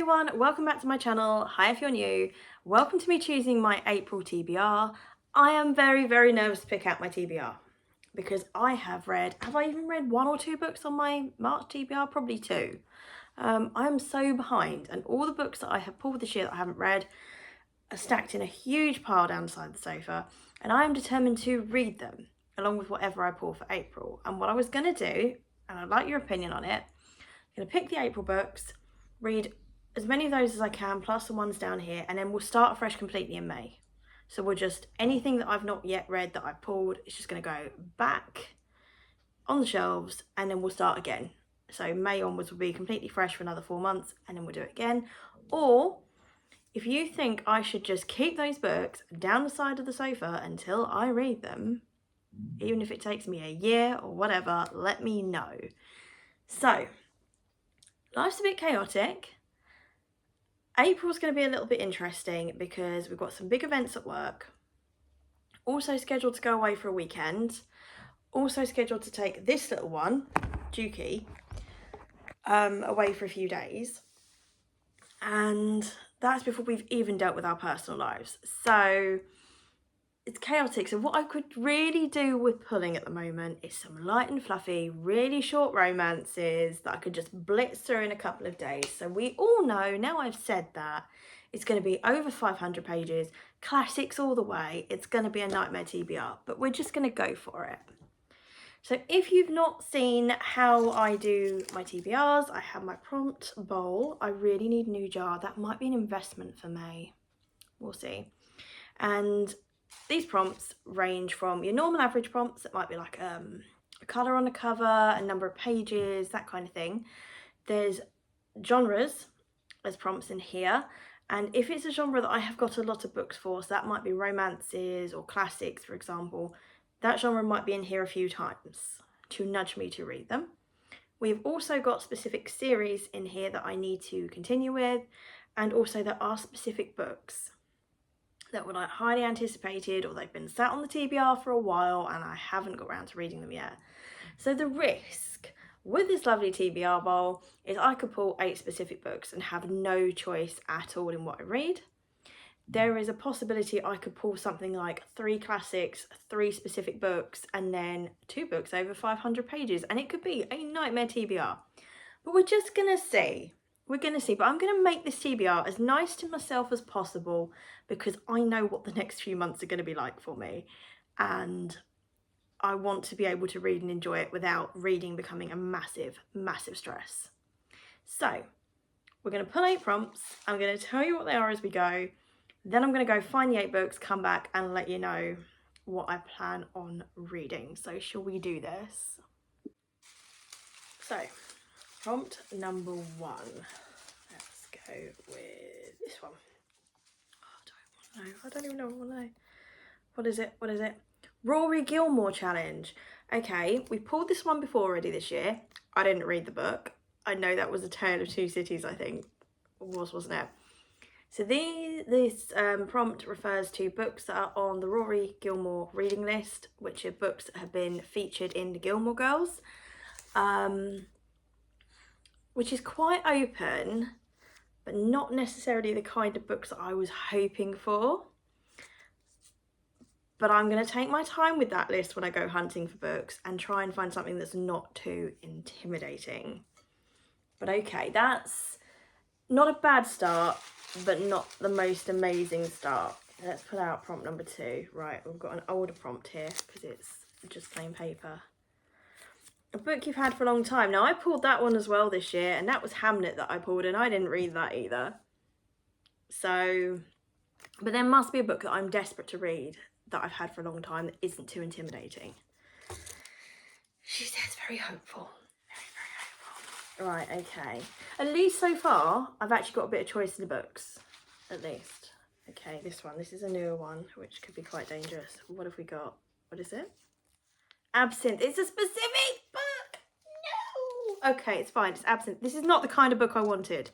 everyone, welcome back to my channel. Hi if you're new. Welcome to me choosing my April TBR. I am very nervous to pick out my TBR because I have I even read 1 or 2 books on my March TBR? Probably 2. I'm so behind, and all the books that I have pulled this year that I haven't read are stacked in a huge pile down the side of the sofa, and I am determined to read them along with whatever I pull for April. And what I was going to do, and I'd like your opinion on it, I'm going to pick the April books, read as many of those as I can, plus the ones down here, and then we'll start afresh completely in May. So we'll just, anything that I've not yet read that I've pulled, it's just going to go back on the shelves, and then we'll start again. So May onwards will be completely fresh for another 4 months, and then we'll do it again. Or if you think I should just keep those books down the side of the sofa until I read them, even if it takes me a year or whatever, let me know. So life's a bit chaotic. April's going to be a little bit interesting because we've got some big events at work, also scheduled to go away for a weekend, also scheduled to take this little one, Dukey, away for a few days, and that's before we've even dealt with our personal lives. So it's chaotic. So what I could really do with pulling at the moment is some light and fluffy, really short romances that I could just blitz through in a couple of days. So we all know, now I've said that, it's going to be over 500 pages, classics all the way. It's going to be a nightmare TBR, but we're just going to go for it. So if you've not seen how I do my TBRs, I have my prompt bowl. I really need a new jar. That might be an investment for May. We'll see. And these prompts range from your normal average prompts that might be like a colour on the cover, a number of pages, that kind of thing. There's genres as prompts in here, and if it's a genre that I have got a lot of books for, so that might be romances or classics, for example, that genre might be in here a few times to nudge me to read them. We've also got specific series in here that I need to continue with, and also there are specific books that were like highly anticipated, or they've been sat on the TBR for a while and I haven't got around to reading them yet. So the risk with this lovely TBR bowl is I could pull 8 specific books and have no choice at all in what I read. There is a possibility I could pull something like 3 classics, 3 specific books, and then 2 books over 500 pages, and it could be a nightmare TBR. But we're just gonna see. We're going to see, but I'm going to make this TBR as nice to myself as possible because I know what the next few months are going to be like for me, and I want to be able to read and enjoy it without reading becoming a massive stress. So we're going to pull 8 prompts. I'm going to tell you what they are as we go. Then I'm going to go find the 8 books, come back and let you know what I plan on reading. So shall we do this? So prompt number 1. Let's go with this one. Oh, I don't even know what I want to know. What is it? Rory Gilmore challenge. Okay, we pulled this one before already this year. I didn't read the book. I know that was A Tale of Two Cities, I think. Wasn't it? So this prompt refers to books that are on the Rory Gilmore reading list, which are books that have been featured in the Gilmore Girls. Which is quite open, but not necessarily the kind of books that I was hoping for. But I'm going to take my time with that list when I go hunting for books and try and find something that's not too intimidating. But okay, that's not a bad start, but not the most amazing start. Let's pull out prompt number 2. Right, we've got an older prompt here because it's just plain paper. A book you've had for a long time. Now I pulled that one as well this year, and that was Hamnet that I pulled, and I didn't read that either. So, but there must be a book that I'm desperate to read that I've had for a long time that isn't too intimidating. She says very hopeful. Very hopeful. Right, okay. At least so far, I've actually got a bit of choice in the books. At least. Okay, this one. This is a newer one, which could be quite dangerous. What have we got? What is it? Absinthe. It's a specific book. No. Okay, it's fine. It's Absinthe. This is not the kind of book I wanted.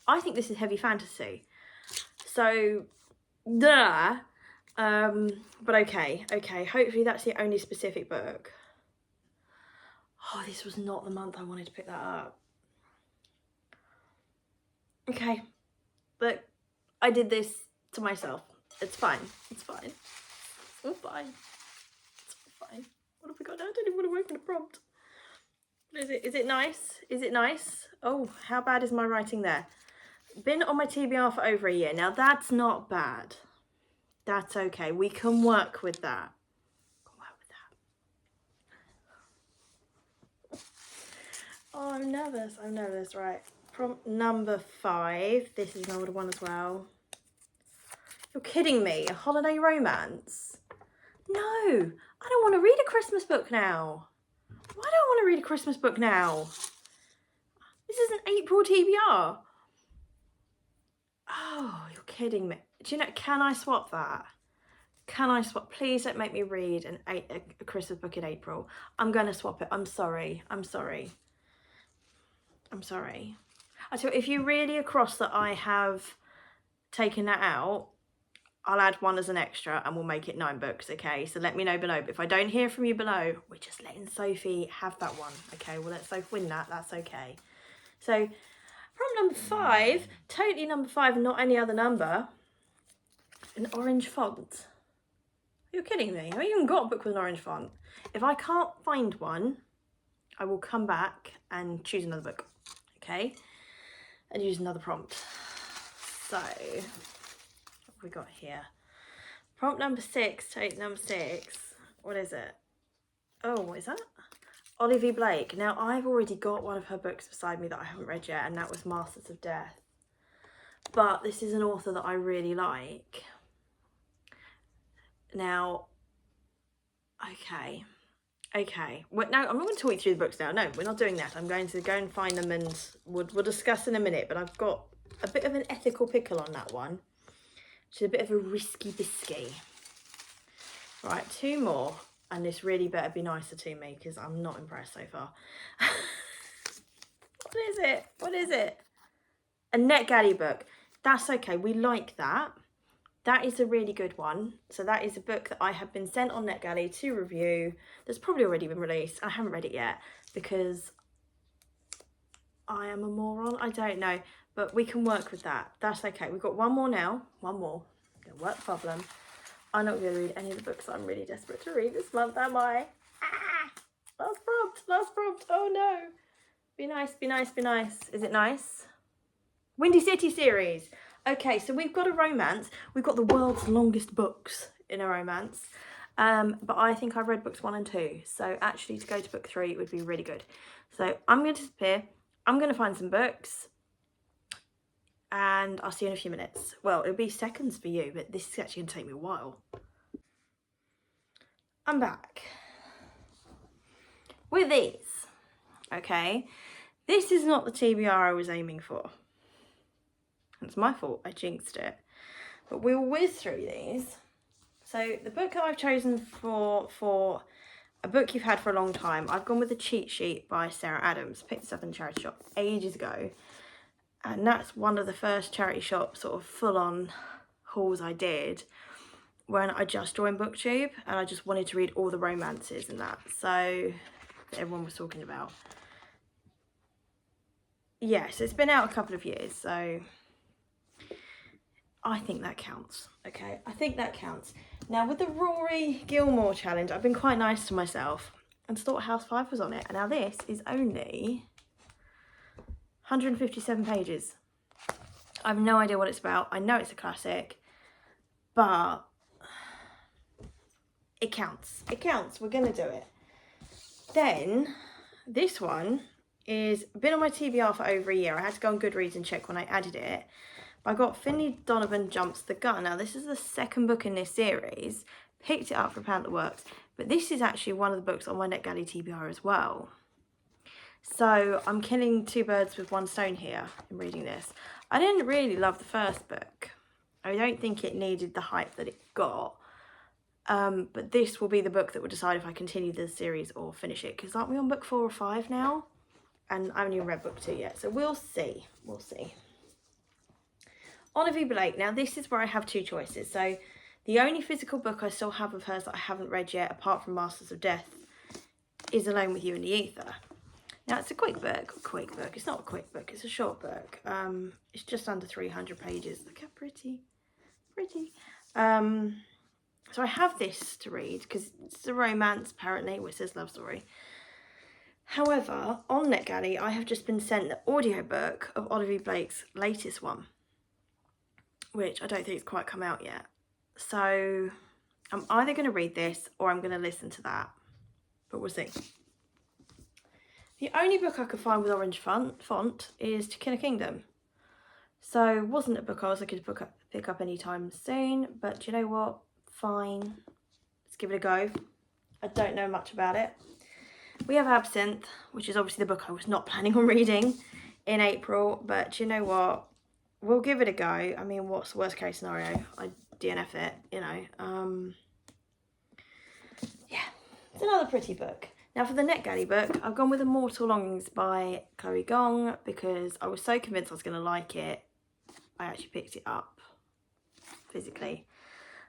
I think this is heavy fantasy. So, duh. But okay. Hopefully that's the only specific book. Oh, this was not the month I wanted to pick that up. Okay, But I did this to myself. It's fine. It's fine. It's all fine. It's all fine. What have we got now? I don't even want to open a prompt. What is it? Is it nice? Is it nice? Oh, how bad is my writing there? Been on my TBR for over a year. Now that's not bad. That's okay. We can work with that. Oh, I'm nervous. I'm nervous. Right. Prompt number 5. This is an older one as well. You're kidding me. A holiday romance? No. I don't want to read a Christmas book now. Why don't I want to read a Christmas book now? This is an April TBR. Oh, you're kidding me. Do you know, can I swap that? Can I swap? Please don't make me read a Christmas book in April. I'm going to swap it. I'm sorry. I'm sorry. I'm sorry. I tell you, if you really are cross that I have taken that out, I'll add one as an extra and we'll make it 9 books, okay? So let me know below. But if I don't hear from you below, we're just letting Sophie have that one, okay? We'll let Sophie win that. That's okay. So prompt number 5, totally number 5 and not any other number, an orange font. You're kidding me. I haven't even got a book with an orange font. If I can't find one, I will come back and choose another book, okay? And use another prompt. So, what have we got here? Prompt number 6, take number 6. What is it? Oh, what is that? Olivia Blake. Now, I've already got one of her books beside me that I haven't read yet, and that was Masters of Death. But this is an author that I really like. Now, okay. Well, no, I'm not going to talk you through the books now. No, we're not doing that. I'm going to go and find them and we'll discuss in a minute. But I've got a bit of an ethical pickle on that one. Which is a bit of a risky biscuit. Right, 2 more. And this really better be nicer to me because I'm not impressed so far. What is it? What is it? A NetGalley book. That's okay. We like that. That is a really good one. So that is a book that I have been sent on NetGalley to review. That's probably already been released. I haven't read it yet because I am a moron. I don't know. But we can work with that. That's okay. We've got 1 more now. 1 more. Gonna work the problem. I'm not going to read any of the books I'm really desperate to read this month, am I? Ah! Last prompt. Last prompt. Oh no. Be nice, be nice, be nice. Is it nice? Windy City series. Okay, so we've got a romance. We've got the world's longest books in a romance. But I think I've read books 1 and 2. So actually to go to book 3 would be really good. So I'm going to disappear. I'm going to find some books. And I'll see you in a few minutes. Well, it'll be seconds for you, but this is actually going to take me a while. I'm back. With these. Okay. This is not the TBR I was aiming for. It's my fault, I jinxed it. But we'll whiz through these. So the book that I've chosen for a book you've had for a long time, I've gone with The Cheat Sheet by Sarah Adams. Picked this up in the charity shop ages ago. And that's one of the first charity shop sort of full-on hauls I did when I just joined BookTube and I just wanted to read all the romances and that. So that everyone was talking about. Yes, it's been out a couple of years, so I think that counts, okay? I think that counts. Now, with the Rory Gilmore challenge, I've been quite nice to myself and thought House 5 was on it. And now this is only 157 pages. I have no idea what it's about. I know it's a classic, but it counts. It counts. We're going to do it. Then, this one is been on my TBR for over a year. I had to go on Goodreads and check when I added it. I got Finley Donovan Jumps the Gun. Now, this is the 2nd book in this series. Picked it up for a pound that works. But this is actually one of the books on my NetGalley TBR as well. So I'm killing 2 birds with 1 stone here in reading this. I didn't really love the first book. I don't think it needed the hype that it got. But this will be the book that will decide if I continue the series or finish it. Because aren't we on book 4 or 5 now? And I haven't even read book 2 yet. So we'll see. We'll see. Olivia Blake. Now this is where I have 2 choices. So the only physical book I still have of hers that I haven't read yet, apart from Masters of Death, is Alone with You in the Ether. Now it's a quick book, it's not a quick book, it's a short book. It's just under 300 pages. Look how pretty. So I have this to read because it's a romance apparently, which says love story. However, on NetGalley, I have just been sent the audiobook of Olivia Blake's latest one, which I don't think it's quite come out yet. So I'm either going to read this or I'm going to listen to that, but we'll see. The only book I could find with orange font is To Kill a Kingdom. So wasn't a book I was looking to pick up anytime soon, but do you know what? Fine, let's give it a go. I don't know much about it. We have Absinthe, which is obviously the book I was not planning on reading in April, but do you know what? We'll give it a go. I mean, what's the worst case scenario? I DNF it, you know. Yeah, it's another pretty book. Now for the NetGalley book, I've gone with Immortal Longings by Chloe Gong because I was so convinced I was going to like it. I actually picked it up physically.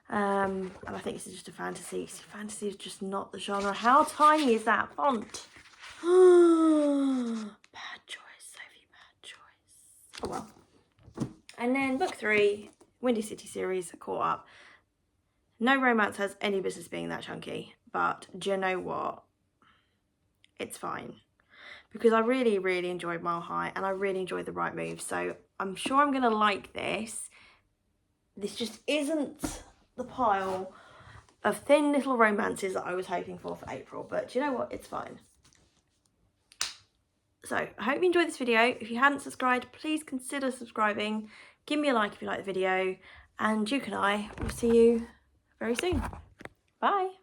And I think this is just a fantasy. Fantasy is just not the genre. How tiny is that font? Bad choice, Sophie, bad choice. Oh well. And then book 3, Windy City series, Caught Up. No romance has any business being that chunky, but do you know what? It's fine. Because I really, really enjoyed Mile High and I really enjoyed The Right Move. So I'm sure I'm going to like this. This just isn't the pile of thin little romances that I was hoping for April. But do you know what? It's fine. So I hope you enjoyed this video. If you hadn't subscribed, please consider subscribing. Give me a like if you like the video. And Duke and I will see you very soon. Bye.